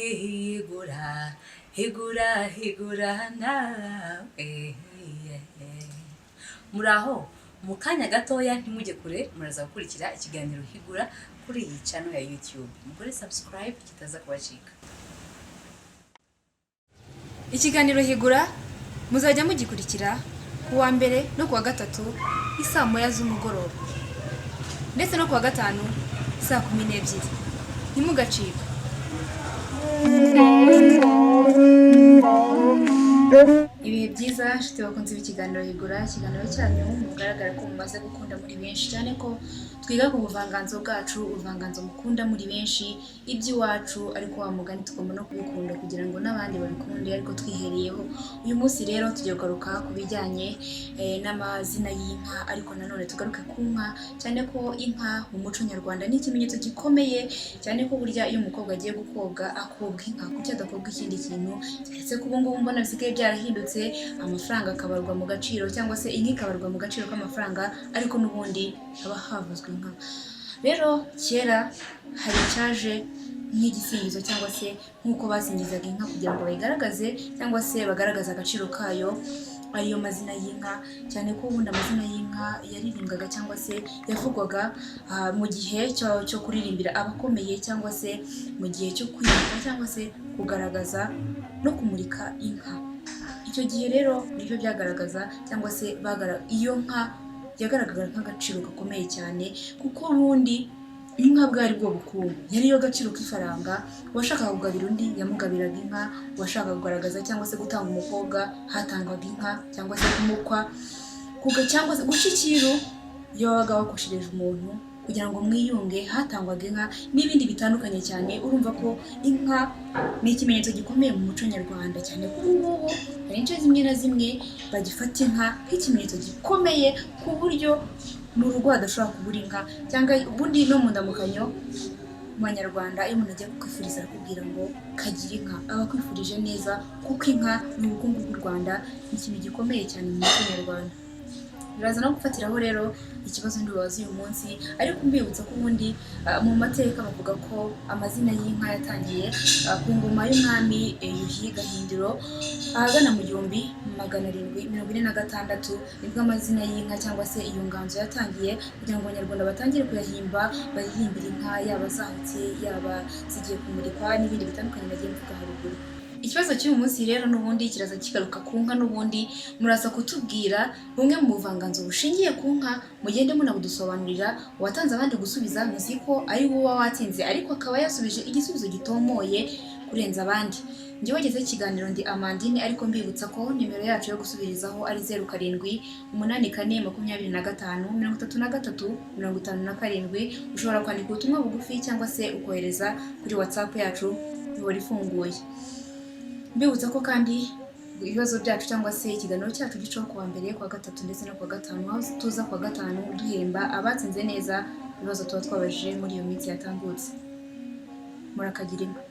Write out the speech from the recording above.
higura higura higura nawe. Muraho mu kanya gatoya ntimujye kure, muraza gukurikira ikiganiro Higura kuri iyi channel ya YouTube. Mukore subscribe kitaza kubacika. Ikiganiro Higura muzajya mugikurikira kuwa mbere no kuwa gatatu isaa moya z'umugoroba ndetse no kuwa gatanu saa 12. Ntimugacika. Ibihe byiza nshuti bakunze ikiganiro Higura, ikiganiro cyanyu mugaragara ko mumaze gukunda muri benshi, cyane ko twiga ku buvanganzo bwacu, ubuvanganzo mukunda muri benshi iby'iwacu, ariko wa mugani tugomba no kubikunda kugira ngo n'abandi babikunde, ariko twihereyeho. Uyu munsi rero tugiye kugaruka ku bijyanye n'amazina y'inka, ariko nanone tugaruke ku nka, cyane ko inka mu muco nyarwanda ni ikimenyetso gikomeye, cyane ko burya iyo umukobwa agiye gukobwa akobwa inka, kuki adakobwa ikindi kintu, cyane ko ubu ngubu mbona bisigaye byarahindutse, amafaranga akabarwa mu gaciro, cyangwa se inka ikabarwa mu gaciro k'amafaranga, ariko n'ubundi haba havuzwe inka. Rero kera hari icyaje nk'igisingizo, cyangwa se nk'uko basingizaga inka kugira ngo bayigaragaze, cyangwa se bagaragaza agaciro kayo, ariyo mazina y'inka, cyane ko ubundi amazina y'inka yaririmbwaga cyangwa se yavugwaga mu gihe cyo kuririmbira abakomeye, cyangwa se mu gihe cyo kwibuka, cyangwa se kugaragaza no kumurika inka. Icyo gihe rero nibyo byagaragaza, cyangwa se iyo nka yagaragara nk'agaciro gakomeye cyane, kuko ubundi inka bwari bwo bukungu, yari yo gaciro k'ifaranga. Uwashakaga kugabira undi yamugabiraga inka, uwashakaga kugaragaza cyangwa se gutanga umukobwa hatangwaga inka, cyangwa se kumukwa, cyangwa se guca icyiru iyo wabaga wakoshereje umuntu kugira ngo mwiyunge hatangwaga inka, n'ibindi bitandukanye cyane. Urumva ko inka ni ikimenyetso gikomeye mu muco nyarwanda, cyane ko ubu ngubu hari ince zimwe na zimwe bagifata inka nk'ikimenyetso gikomeye, ku buryo mu rugo hadashobora kubura inka, cyangwa ubundi no mu ndamukanyo mu banyarwanda iyo umuntu agiye kukwifuriza arakubwira ngo kagira inka, aba akwifurije neza, kuko inka ni ubukungu bw'u Rwanda, ni ikintu gikomeye cyane mu muco nyarwanda. Biraza no gufatiraho rero ikibazo ndibaza uyu munsi, ariko mbibutsa ko ubundi mu mateka bavuga ko amazina y'inka yatangiye ku ngoma y'umwami Yuhi Gahindiro ahagana mu 1746, nibwo amazina y'inka cyangwa se iyo nganzo yatangiye, kugira ngo abanyarwanda batangire kuyahimba, barihimbira inka, yaba zahutse, yaba zigiye kumurikwa, n'ibindi bitandukanye nagiye mvuga haruguru. Ikibazo cy'uyu munsi rero n'ubundi kiraza kigaruka ku nka, n'ubundi muraza kutubwira bumwe mu buvanganzo bushingiye ku nka, mugende munabudusobanurira. Uwatanze abandi gusubiza muzi ko ari wowe watsinze, ariko akaba yasubije igisubizo gitomoye kurenza abandi. Njye wagezeho ikiganiro ndi Amandine, ariko mbibutsa ko nimero yacu yo gusubirizaho ari 0784255357. Ushobora kwandika ubutumwa bugufi cyangwa se ukohereza kuri WhatsApp yacu ihora ifunguye. Mbibutsa ko kandi ibibazo byacu cyangwa se ikiganiro cyacu gicaho kuwa mbere, kuwa gatatu ndetse no kuwa gatanu, aho tuza kuwa gatanu duhemba abatsinze neza ibibazo tuba twabajije muri iyo minsi yatambutse. Murakagira inka.